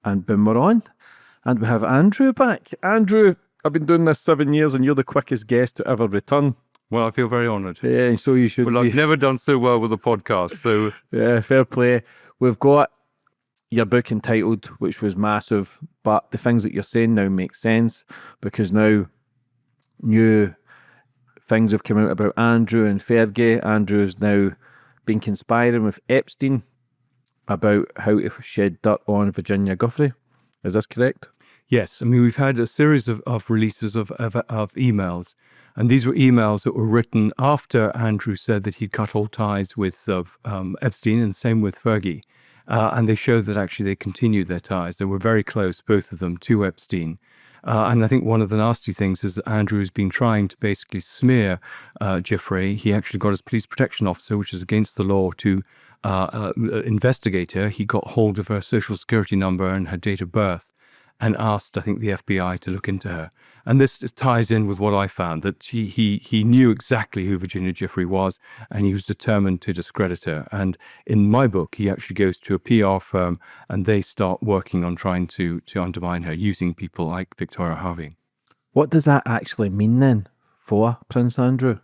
And boom, we're on. And we have Andrew back. Andrew, I've been doing this 7 years and you're the quickest guest to ever return. Well, I feel very honoured. Yeah, so you should Well, be. I've never done so well with a podcast, so... Yeah, fair play. We've got your book entitled, which was massive, but the things that you're saying now make sense because now new things have come out about Andrew and Fergie. Andrew's now been conspiring with Epstein about how to shed dirt on Virginia Giuffre. Is this correct? Yes, I mean, we've had a series of releases of emails, and these were emails that were written after Andrew said that he'd cut all ties with Epstein, and same with Fergie. And they show that actually they continued their ties. They were very close, both of them, to Epstein. And I think one of the nasty things is that Andrew has been trying to basically smear Giuffre. He actually got his police protection officer, which is against the law, to investigate her. He got hold of her social security number and her date of birth and asked, I think, the FBI to look into her. And this ties in with what I found, that he knew exactly who Virginia Giuffre was, and he was determined to discredit her. And in my book, he actually goes to a PR firm, and they start working on trying to undermine her, using people like Victoria Harvey. What does that actually mean then for Prince Andrew?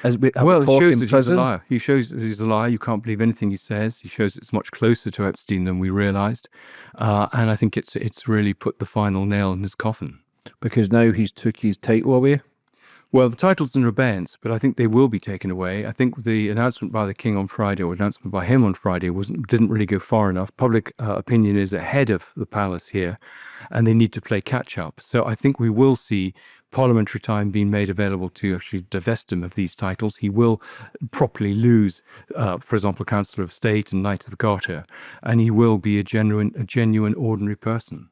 Well, it shows that he's a liar. He shows that he's a liar. You can't believe anything he says. He shows it's much closer to Epstein than we realised. And I think it's really put the final nail in his coffin. Because now he's took his title away? Well, the title's in abeyance, but I think they will be taken away. I think the announcement by the King on Friday, or announcement by him on Friday, didn't really go far enough. Public opinion is ahead of the palace here, and they need to play catch-up. So I think we will see parliamentary time being made available to actually divest him of these titles. He will properly lose, for example, Councillor of State and Knight of the Garter, and he will be a genuine ordinary person.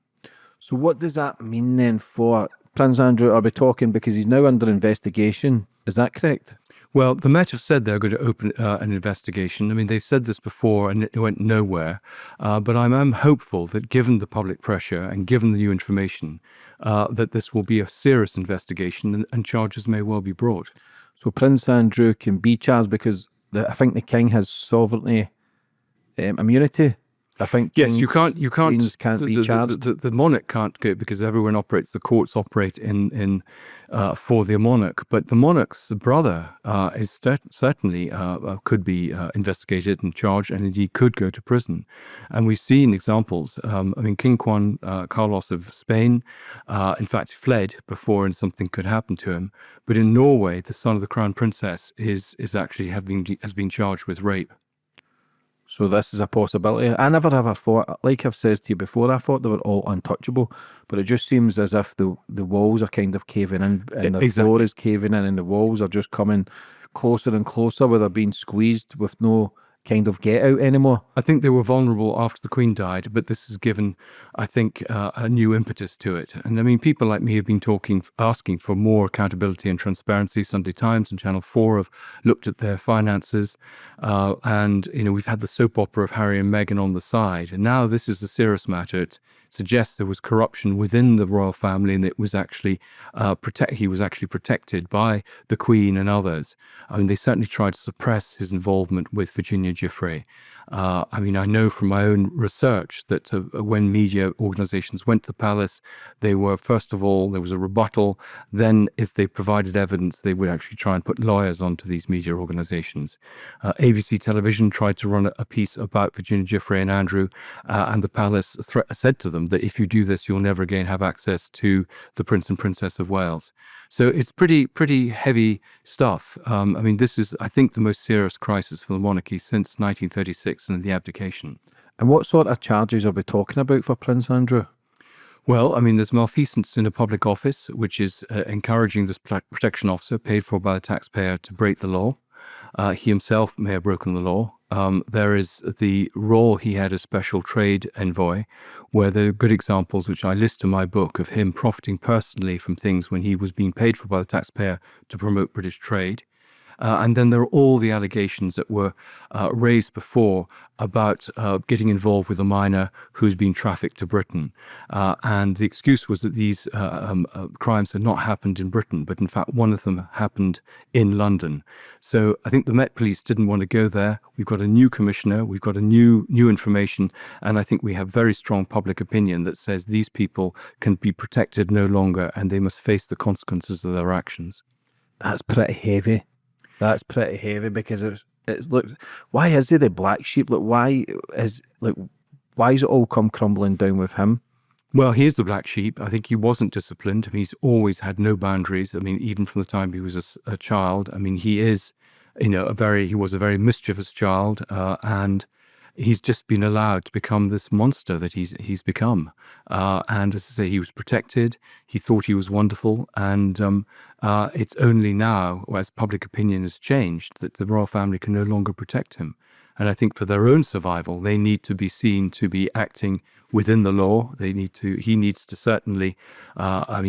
So what does that mean then for Prince Andrew? Are we talking because he's now under investigation? Is that correct? Well, the Met have said they're going to open an investigation. I mean, they've said this before and it went nowhere. But I'm hopeful that given the public pressure and given the new information, that this will be a serious investigation and charges may well be brought. So Prince Andrew can be charged because I think the King has sovereignty immunity. I think yes, you can't be charged. The monarch can't go because everyone operates. The courts operate in for the monarch, but the monarch's brother is certainly could be investigated and charged, and indeed could go to prison. And we've seen examples. I mean, King Juan Carlos of Spain, in fact, fled before something could happen to him. But in Norway, the son of the crown princess is actually has been charged with rape. So this is a possibility. I never ever thought, like I've said to you before, I thought they were all untouchable, but it just seems as if the walls are kind of caving in, and the floor is caving in, and the walls are just coming closer and closer where they're being squeezed with no kind of get out anymore. I think they were vulnerable after the Queen died, but this has given, I think, a new impetus to it. And I mean, people like me have been asking for more accountability and transparency. Sunday Times and Channel 4 have looked at their finances, and we've had the soap opera of Harry and Meghan on the side, and now this is a serious matter. It suggests there was corruption within the royal family, and it was actually he was actually protected by the Queen and others. I mean, they certainly tried to suppress his involvement with Virginia Giuffre. I mean, I know from my own research that when media organizations went to the palace, they were, first of all, there was a rebuttal. Then if they provided evidence, they would actually try and put lawyers onto these media organizations. ABC Television tried to run a piece about Virginia Giuffre and Andrew, and the palace said to them that if you do this, you'll never again have access to the Prince and Princess of Wales. So it's pretty heavy stuff. I mean, this is, I think, the most serious crisis for the monarchy since 1936 and the abdication. And what sort of charges are we talking about for Prince Andrew? Well, I mean, there's malfeasance in a public office, which is encouraging this protection officer paid for by the taxpayer to break the law. He himself may have broken the law. There is the role he had as special trade envoy, where there are good examples, which I list in my book, of him profiting personally from things when he was being paid for by the taxpayer to promote British trade. And then there are all the allegations that were raised before about getting involved with a minor who's been trafficked to Britain. And the excuse was that these crimes had not happened in Britain, but in fact, one of them happened in London. So I think the Met Police didn't want to go there. We've got a new commissioner, we've got a new information, and I think we have very strong public opinion that says these people can be protected no longer and they must face the consequences of their actions. That's pretty heavy. That's pretty heavy because it's look. Why is he the black sheep? Like why is it all come crumbling down with him? Well, he is the black sheep. I think he wasn't disciplined. I mean, he's always had no boundaries. I mean, even from the time he was a child. I mean, he is, he was a very mischievous child, and he's just been allowed to become this monster that he's become. And as I say, he was protected. He thought he was wonderful, and it's only now, as public opinion has changed, that the royal family can no longer protect him. And I think for their own survival, they need to be seen to be acting within the law. He needs to certainly,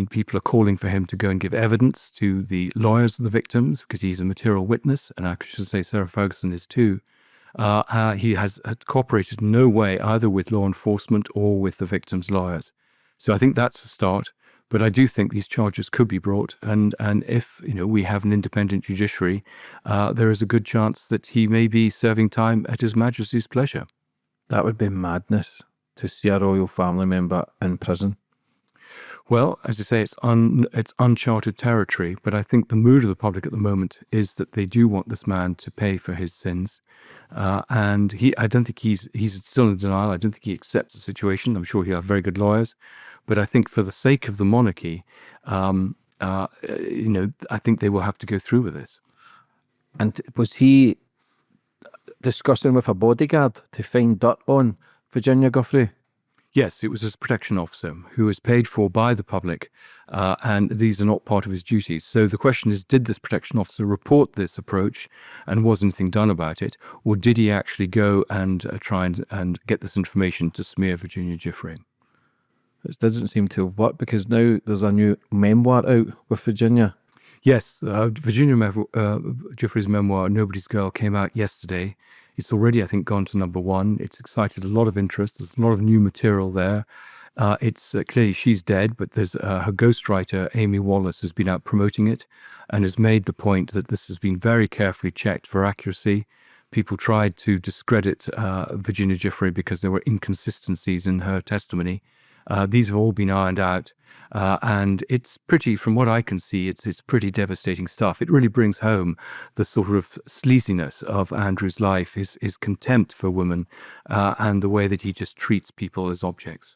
people are calling for him to go and give evidence to the lawyers of the victims because he's a material witness. And I should say Sarah Ferguson is too. He has cooperated in no way either with law enforcement or with the victims' lawyers. So I think that's a start. But I do think these charges could be brought, and if we have an independent judiciary, there is a good chance that he may be serving time at His Majesty's pleasure. That would be madness to see a royal family member in prison. Well, as I say, it's uncharted territory, but I think the mood of the public at the moment is that they do want this man to pay for his sins. And I don't think he's still in denial. I don't think he accepts the situation. I'm sure he'll have very good lawyers. But I think for the sake of the monarchy, I think they will have to go through with this. And was he discussing with a bodyguard to find dirt on Virginia Giuffre? Yes, it was his protection officer who was paid for by the public, and these are not part of his duties. So the question is, did this protection officer report this approach and was anything done about it? Or did he actually go and try and get this information to smear Virginia Giuffre? It doesn't seem to have worked because now there's a new memoir out with Virginia. Yes, Virginia Giuffre's memoir, Nobody's Girl, came out yesterday. It's already, I think, gone to #1. It's excited a lot of interest. There's a lot of new material there. It's clearly she's dead, but there's her ghostwriter, Amy Wallace, has been out promoting it and has made the point that this has been very carefully checked for accuracy. People tried to discredit Virginia Giuffre because there were inconsistencies in her testimony. These have all been ironed out. And it's pretty, from what I can see, it's pretty devastating stuff. It really brings home the sort of sleaziness of Andrew's life, his contempt for women, and the way that he just treats people as objects.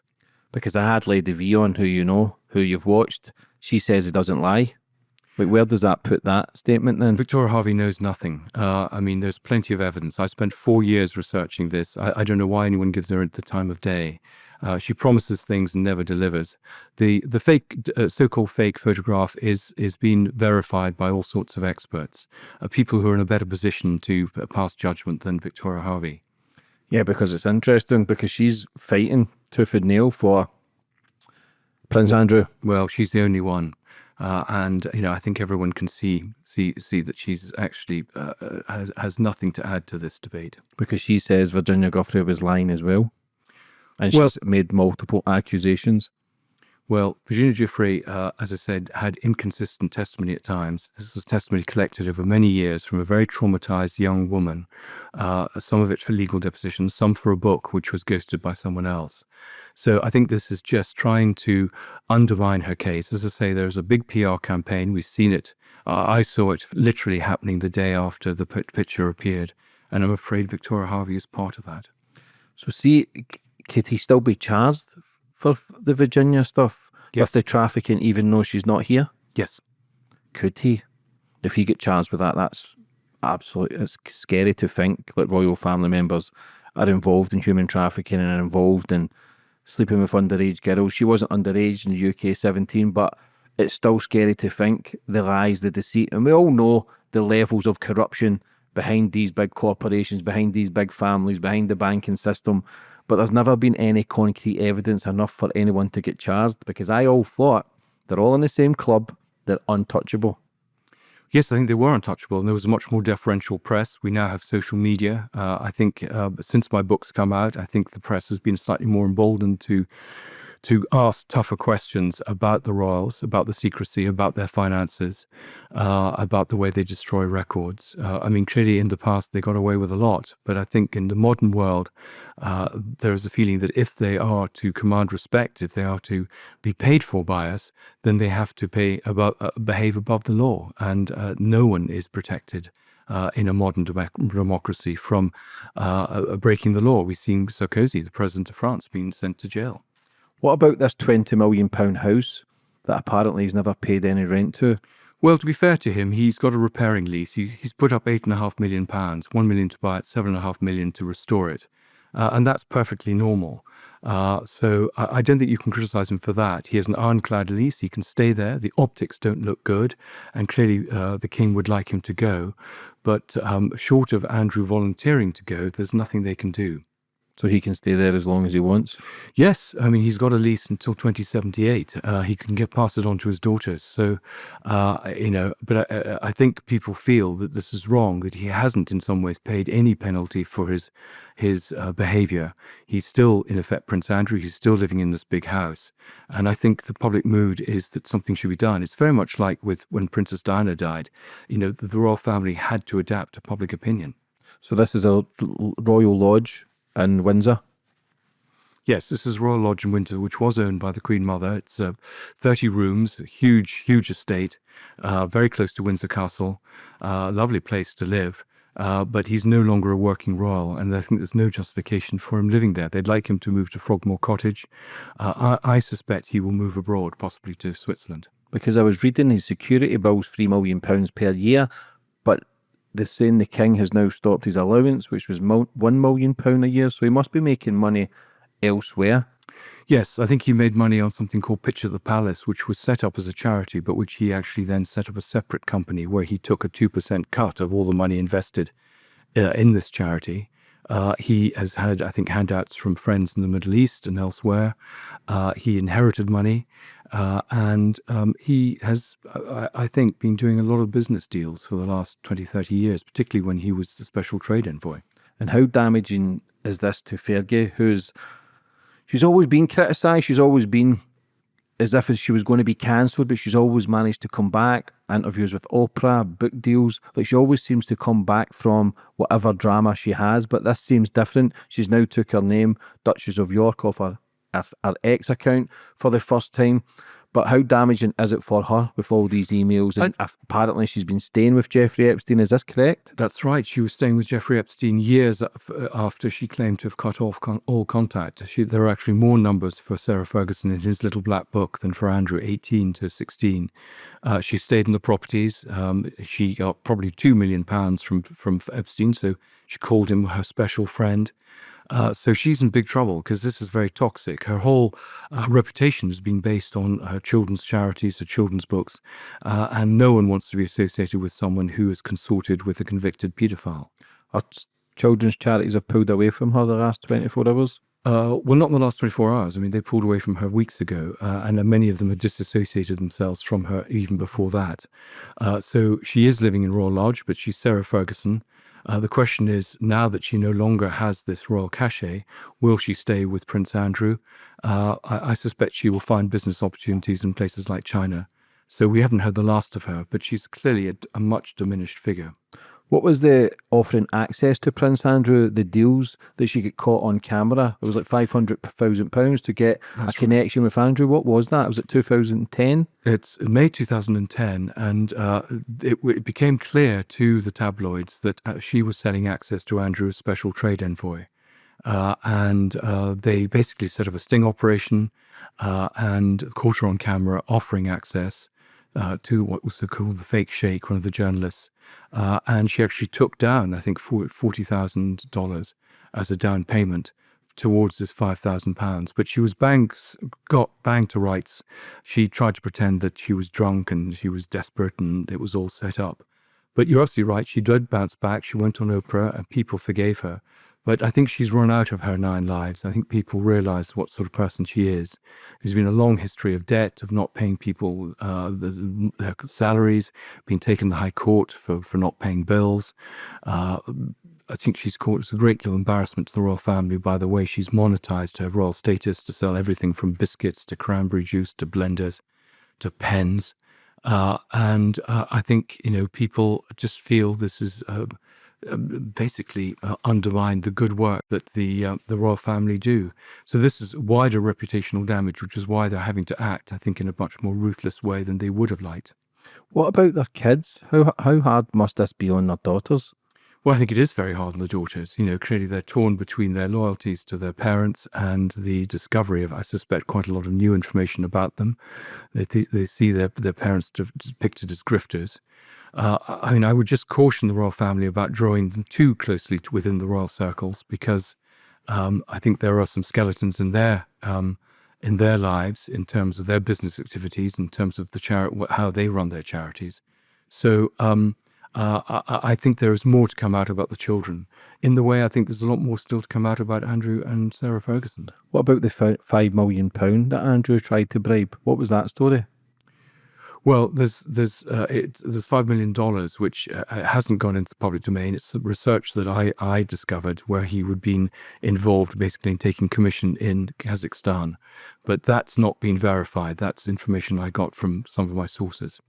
Because I had Lady V on, who you've watched. She says he doesn't lie. Like, where does that put that statement then? Victoria Harvey knows nothing. There's plenty of evidence. I spent 4 years researching this. I don't know why anyone gives her the time of day. She promises things and never delivers. The fake, so-called fake photograph is being verified by all sorts of experts, people who are in a better position to pass judgment than Victoria Harvey. Yeah, because it's interesting because she's fighting tooth and nail for Prince Andrew. Well, she's the only one. And I think everyone can see that she's actually has nothing to add to this debate. Because she says Virginia Giuffre was lying as well. And she's made multiple accusations. Well, Virginia Giuffre, as I said, had inconsistent testimony at times. This was testimony collected over many years from a very traumatized young woman, some of it for legal depositions, some for a book which was ghosted by someone else. So I think this is just trying to undermine her case. As I say, there's a big PR campaign. We've seen it. I saw it literally happening the day after the picture appeared. And I'm afraid Victoria Harvey is part of that. So see, could he still be charged for the Virginia stuff? Yes. With the trafficking, even though she's not here? Yes. Could he? If he get charged with that, that's absolutely, it's scary to think that royal family members are involved in human trafficking and are involved in sleeping with underage girls. She wasn't underage in the UK, 17, but it's still scary to think the lies, the deceit. And we all know the levels of corruption behind these big corporations, behind these big families, behind the banking system. But there's never been any concrete evidence enough for anyone to get charged, because I all thought they're all in the same club, they're untouchable. Yes, I think they were untouchable, and there was a much more deferential press. We now have social media. I think since my book's come out, I think the press has been slightly more emboldened to ask tougher questions about the royals, about the secrecy, about their finances, about the way they destroy records. I mean, clearly in the past they got away with a lot, but I think in the modern world, there is a feeling that if they are to command respect, if they are to be paid for by us, then they have to behave above the law, and no one is protected. In a modern democracy from breaking the law. We've seen Sarkozy, the president of France, being sent to jail. What about this £20 million house that apparently he's never paid any rent to? Well, to be fair to him, he's got a repairing lease. He's put up £8.5 million, £1 million to buy it, £7.5 million to restore it. And that's perfectly normal. So I don't think you can criticize him for that. He has an ironclad lease. He can stay there. The optics don't look good. And clearly the king would like him to go. But short of Andrew volunteering to go, there's nothing they can do. So he can stay there as long as he wants? Yes, I mean, he's got a lease until 2078. He can pass it on to his daughters. So, but I think people feel that this is wrong, that he hasn't in some ways paid any penalty for his behavior. He's still, in effect, Prince Andrew. He's still living in this big house. And I think the public mood is that something should be done. It's very much like when Princess Diana died. The royal family had to adapt to public opinion. So this is a royal lodge in Windsor? Yes, this is Royal Lodge in Windsor, which was owned by the Queen Mother. It's 30 rooms, a huge estate, very close to Windsor Castle, lovely place to live. But he's no longer a working royal, and I think there's no justification for him living there. They'd like him to move to Frogmore Cottage. I suspect he will move abroad, possibly to Switzerland. Because I was reading his security bill's £3 million per year, but they're saying the king has now stopped his allowance, which was £1 million a year, so he must be making money elsewhere. Yes, I think he made money on something called Pitch at the Palace, which was set up as a charity, but which he actually then set up a separate company where he took a 2% cut of all the money invested in this charity. He has had, I think, handouts from friends in the Middle East and elsewhere. He inherited money. And he has, I think, been doing a lot of business deals for the last 20, 30 years, particularly when he was the special trade envoy. And how damaging is this to Fergie, she's always been criticised, she's always been as if she was going to be cancelled, but she's always managed to come back, interviews with Oprah, book deals, like she always seems to come back from whatever drama she has, but this seems different. She's now took her name, Duchess of York, off her X account for the first time. But how damaging is it for her with all these emails? And apparently she's been staying with Jeffrey Epstein. Is this correct? That's right. She was staying with Jeffrey Epstein years after she claimed to have cut off all contact. There are actually more numbers for Sarah Ferguson in his little black book than for Andrew, 18 to 16. She stayed in the properties. She got probably £2 million from Epstein, so she called him her special friend. So she's in big trouble because this is very toxic. Her whole reputation has been based on her children's charities, her children's books, and no one wants to be associated with someone who has consorted with a convicted paedophile. Her children's charities have pulled away from her the last 24 hours? Well, not in the last 24 hours. I mean, they pulled away from her weeks ago, and many of them had disassociated themselves from her even before that. So she is living in Royal Lodge, but she's Sarah Ferguson. The question is, now that she no longer has this royal cachet, will she stay with Prince Andrew? I suspect she will find business opportunities in places like China. So we haven't heard the last of her, but she's clearly a much diminished figure. What was the offering access to Prince Andrew, the deals that she got caught on camera? It was like £500,000 to get a connection with Andrew. What was that? Was it 2010? It's May 2010, and it became clear to the tabloids that she was selling access to Andrew as special trade envoy. And they basically set up a sting operation and caught her on camera offering access to what was called the fake sheikh, one of the journalists. And she actually took down, I think, $40,000 as a down payment towards this £5,000. But she was got banged to rights. She tried to pretend that she was drunk and she was desperate and it was all set up. But you're absolutely right. She did bounce back. She went on Oprah and people forgave her. But I think she's run out of her 9 lives. I think people realize what sort of person she is. There's been a long history of debt, of not paying people their salaries, being taken to the High Court for not paying bills. I think she's caused a great deal of embarrassment to the royal family by the way she's monetized her royal status to sell everything from biscuits to cranberry juice to blenders to pens. And I think, people just feel this is basically undermine the good work that the royal family do. So this is wider reputational damage, which is why they're having to act, I think, in a much more ruthless way than they would have liked. What about their kids? How hard must this be on their daughters? Well, I think it is very hard on the daughters. Clearly they're torn between their loyalties to their parents and the discovery of, I suspect, quite a lot of new information about them. They see their parents depicted as grifters. I would just caution the royal family about drawing them too closely within the royal circles, because I think there are some skeletons in their lives in terms of their business activities, in terms of how they run their charities. So I think there is more to come out about the children. In the way, I think there's a lot more still to come out about Andrew and Sarah Ferguson. What about the £5 million that Andrew tried to bribe? What was that story? Well, there's $5 million, which hasn't gone into the public domain. It's research that I discovered where he would been involved basically in taking commission in Kazakhstan. But that's not been verified. That's information I got from some of my sources.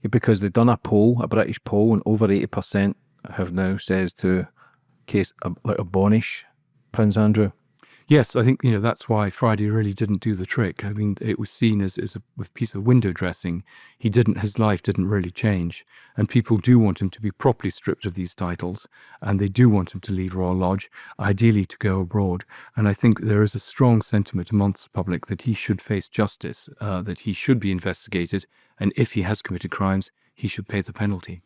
Yeah, because they've done a British poll, and over 80% have now says to abolish Prince Andrew. Yes, I think, that's why Friday really didn't do the trick. I mean, it was seen as a piece of window dressing. His life didn't really change. And people do want him to be properly stripped of these titles. And they do want him to leave Royal Lodge, ideally to go abroad. And I think there is a strong sentiment amongst the public that he should face justice, that he should be investigated. And if he has committed crimes, he should pay the penalty.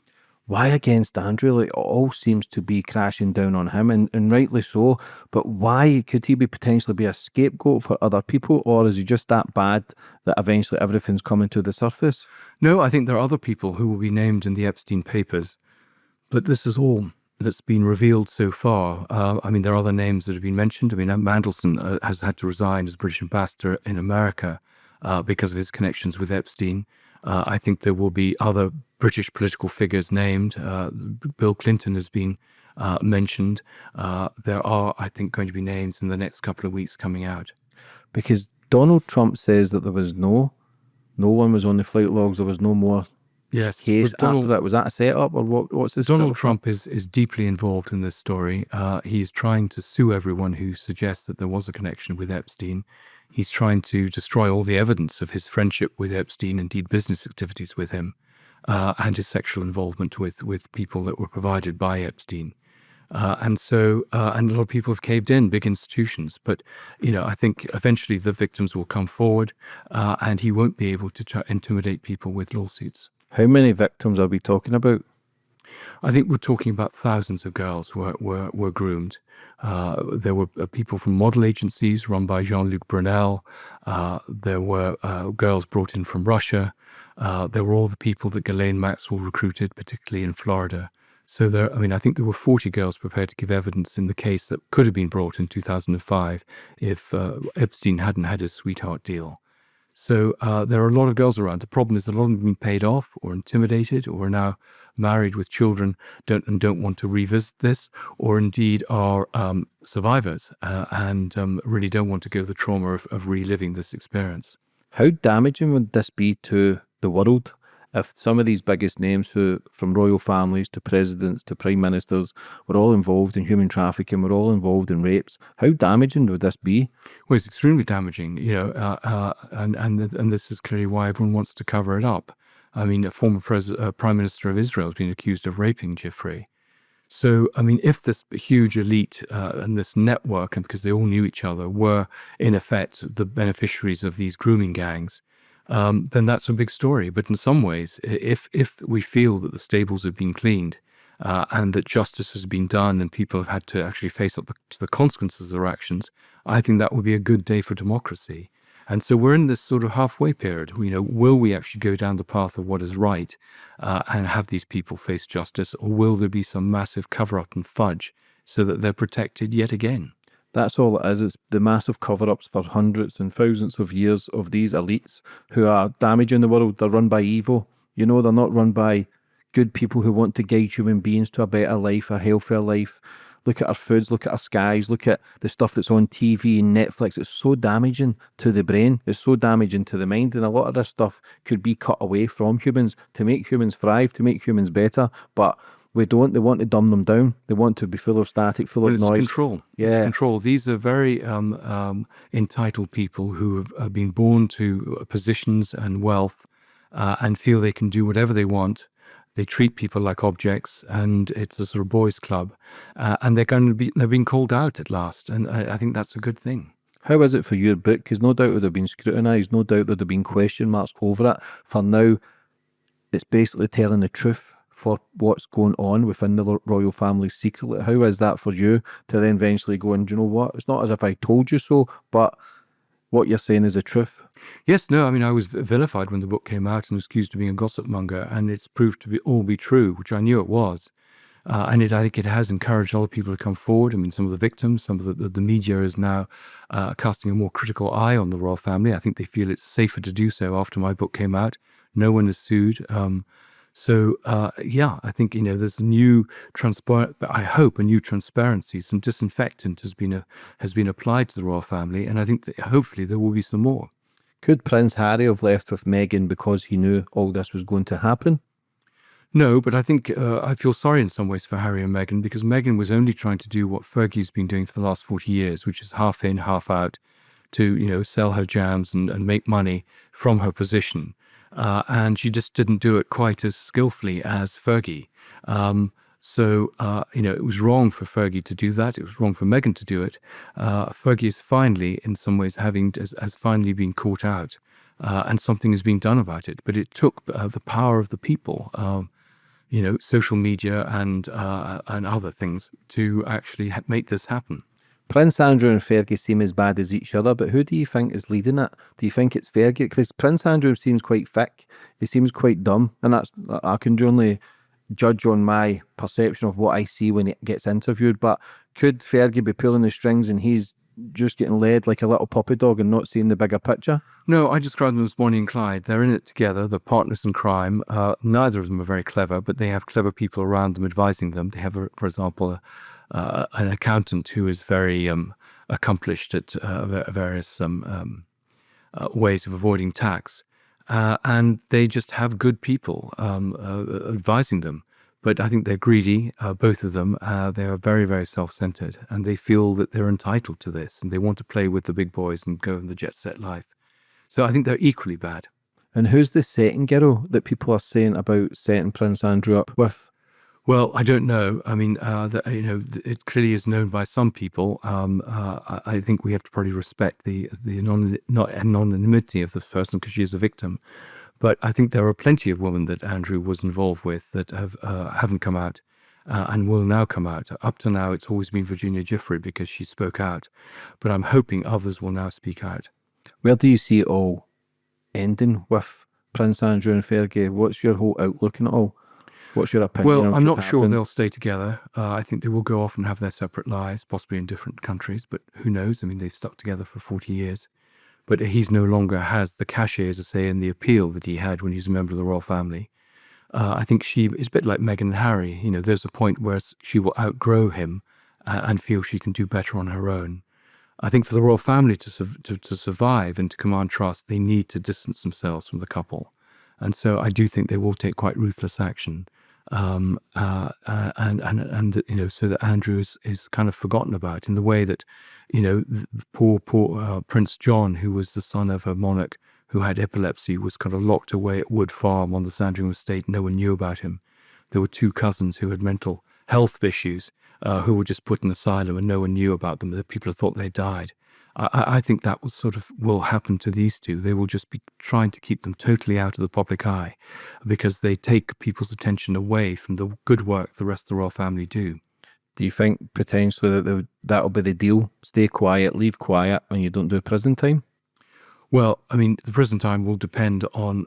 Why against Andrew? Like, it all seems to be crashing down on him, and rightly so. But why could he potentially be a scapegoat for other people, or is he just that bad that eventually everything's coming to the surface? No, I think there are other people who will be named in the Epstein papers, but this is all that's been revealed so far. There are other names that have been mentioned. Mandelson has had to resign as British ambassador in America because of his connections with Epstein. I think there will be other British political figures named. Bill Clinton has been mentioned. There are, I think, going to be names in the next couple of weeks coming out. Because Donald Trump says that there was no one was on the flight logs. There was no more case after that. Was that a setup, or what's this? Donald Trump is deeply involved in this story. He's trying to sue everyone who suggests that there was a connection with Epstein. He's trying to destroy all the evidence of his friendship with Epstein, indeed business activities with him, and his sexual involvement with people that were provided by Epstein. And a lot of people have caved in, big institutions. But, I think eventually the victims will come forward and he won't be able to intimidate people with lawsuits. How many victims are we talking about? I think we're talking about thousands of girls were groomed. There were people from model agencies run by Jean-Luc Brunel. There were girls brought in from Russia. There were all the people that Ghislaine Maxwell recruited, particularly in Florida. So I think there were 40 girls prepared to give evidence in the case that could have been brought in 2005 if Epstein hadn't had his sweetheart deal. So there are a lot of girls around. The problem is a lot of them have been paid off or intimidated or are now married with children don't want to revisit this, or indeed are survivors and really don't want to go the trauma of reliving this experience. How damaging would this be to the world if some of these biggest names, from royal families to presidents to prime ministers, were all involved in human trafficking, were all involved in rapes? How damaging would this be? Well, it's extremely damaging, and this is clearly why everyone wants to cover it up. A former prime minister of Israel has been accused of raping Jeffrey. So, if this huge elite and this network, and because they all knew each other, were in effect the beneficiaries of these grooming gangs, then that's a big story. But in some ways, if we feel that the stables have been cleaned and that justice has been done and people have had to actually face up to the consequences of their actions, I think that would be a good day for democracy. And so we're in this sort of halfway period. Will we actually go down the path of what is right and have these people face justice, or will there be some massive cover-up and fudge so that they're protected yet again. That's all it is. It's the massive cover-ups for hundreds and thousands of years of these elites who are damaging the world. They're run by evil. You know, they're not run by good people who want to guide human beings to a better life, a healthier life. Look at our foods, look at our skies, look at the stuff that's on TV and Netflix. It's so damaging to the brain. It's so damaging to the mind. And a lot of this stuff could be cut away from humans to make humans thrive, to make humans better. But we don't. They want to dumb them down. They want to be full of static, full of It's noise. control. Yeah. It's control. These are very entitled people who have been born to positions and wealth and feel they can do whatever they want. They treat people like objects, and it's a sort of boys' club. And they're being called out at last, and I think that's a good thing. How is it for your book? Because no doubt there'd have been scrutinised, no doubt there'd have been question marks over it. For now, it's basically telling the truth for what's going on within the royal family secretly. How is that for you to then eventually go, and do you know what? It's not as if I told you so, but what you're saying is the truth. Yes, no, I mean, I was vilified when the book came out and was accused of being a gossip monger, and it's proved to be true, which I knew it was. And I think it has encouraged other people to come forward. I mean, some of the victims, some of the media is now casting a more critical eye on the royal family. I think they feel it's safer to do so after my book came out. No one is sued. I think, there's a new I hope a new transparency, some disinfectant has been applied to the royal family, and I think that hopefully there will be some more. Could Prince Harry have left with Meghan because he knew all this was going to happen? No, but I think I feel sorry in some ways for Harry and Meghan, because Meghan was only trying to do what Fergie's been doing for the last 40 years, which is half in, half out, to sell her jams and make money from her position. And she just didn't do it quite as skillfully as Fergie. It was wrong for Fergie to do that. It was wrong for Meghan to do it. Fergie is finally, in some ways, has finally been caught out, and something is being done about it. But it took the power of the people, social media and other things to actually make this happen. Prince Andrew and Fergie seem as bad as each other, but who do you think is leading it? Do you think it's Fergie? Because Prince Andrew seems quite thick, he seems quite dumb, and I can only judge on my perception of what I see when he gets interviewed. But could Fergie be pulling the strings and he's just getting led like a little puppy dog and not seeing the bigger picture? No, I describe them as Bonnie and Clyde. They're in it together. They're partners in crime. Neither of them are very clever, but they have clever people around them advising them. They have, for example, an accountant who is very accomplished at various ways of avoiding tax. And they just have good people advising them. But I think they're greedy, both of them. They are very, very self-centered, and they feel that they're entitled to this, and they want to play with the big boys and go in the jet-set life. So I think they're equally bad. And who's the second girl that people are saying about setting Prince Andrew up with? Well, I don't know. I mean, it clearly is known by some people. I think we have to probably respect the anonymity of this person because she is a victim. But I think there are plenty of women that Andrew was involved with that haven't come out and will now come out. Up to now, it's always been Virginia Giuffre because she spoke out. But I'm hoping others will now speak out. Where do you see it all ending with Prince Andrew and Fergie? What's your whole outlook on it all? What's your opinion? Well, I'm not sure they'll stay together. I think they will go off and have their separate lives, possibly in different countries, but who knows? I mean, they've stuck together for 40 years. But he's no longer has the cachet, as I say, and the appeal that he had when he was a member of the royal family. I think she is a bit like Meghan and Harry. There's a point where she will outgrow him and feel she can do better on her own. I think for the royal family to survive and to command trust, they need to distance themselves from the couple. And so I do think they will take quite ruthless action. So that Andrew is kind of forgotten about in the way that, poor Prince John, who was the son of a monarch who had epilepsy, was kind of locked away at Wood Farm on the Sandringham estate. No one knew about him. There were two cousins who had mental health issues who were just put in asylum and no one knew about them. The people thought they died. I think that will happen to these two. They will just be trying to keep them totally out of the public eye because they take people's attention away from the good work the rest of the royal family do. Do you think potentially that'll be the deal? Stay quiet, leave quiet, and you don't do prison time? Well, I mean, the prison time will depend on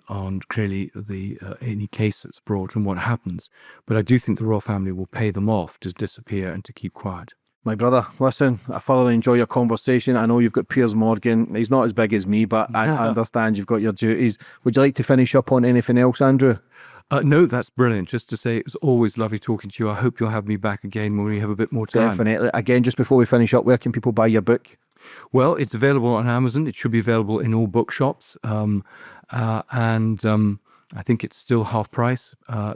clearly the any case that's brought and what happens. But I do think the royal family will pay them off to disappear and to keep quiet. My brother, listen, I thoroughly enjoy your conversation. I know you've got Piers Morgan. He's not as big as me, but I understand you've got your duties. Would you like to finish up on anything else, Andrew? No, that's brilliant. Just to say, it was always lovely talking to you. I hope you'll have me back again when we have a bit more time. Definitely. Again, just before we finish up, where can people buy your book? Well, it's available on Amazon. It should be available in all bookshops. And I think it's still half price. I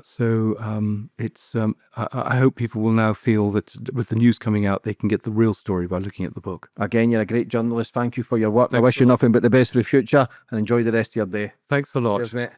hope people will now feel that with the news coming out, they can get the real story by looking at the book. Again, you're a great journalist. Thank you for your work. Thanks I wish you nothing but the best for the future and enjoy the rest of your day. Thanks a lot. Cheers, mate.